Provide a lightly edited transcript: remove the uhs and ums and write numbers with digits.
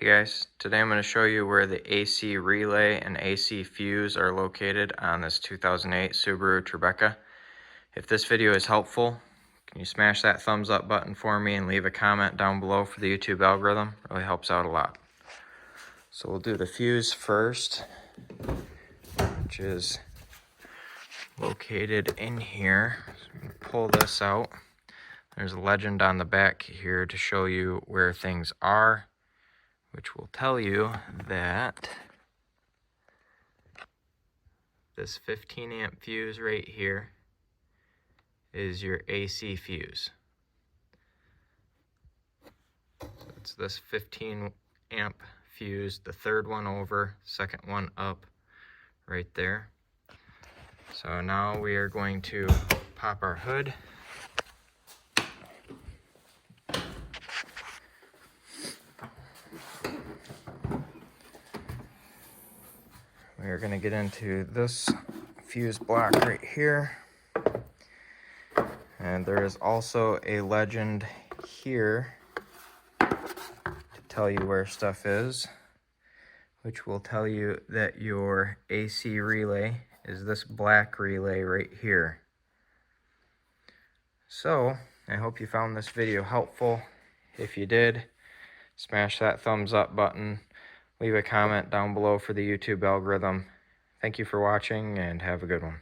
Hey guys, today I'm going to show you where the AC relay and AC fuse are located on this 2008 Subaru Tribeca. If this video is helpful, can you smash that thumbs up button for me and leave a comment down below for the YouTube algorithm? It really helps out a lot. So we'll do the fuse first, which is located in here. So I'm going to pull this out. There's a legend on the back here to show you where things are, which will tell you that this 15 amp fuse right here is your AC fuse. So it's this 15 amp fuse, the third one over, second one up right there. So now we are going to pop our hood. We're going to get into this fuse block right here. And there is also a legend here to tell you where stuff is, which will tell you that your AC relay is this black relay right here. So, I hope you found this video helpful. If you did, smash that thumbs up button. Leave a comment down below for the YouTube algorithm. Thank you for watching and have a good one.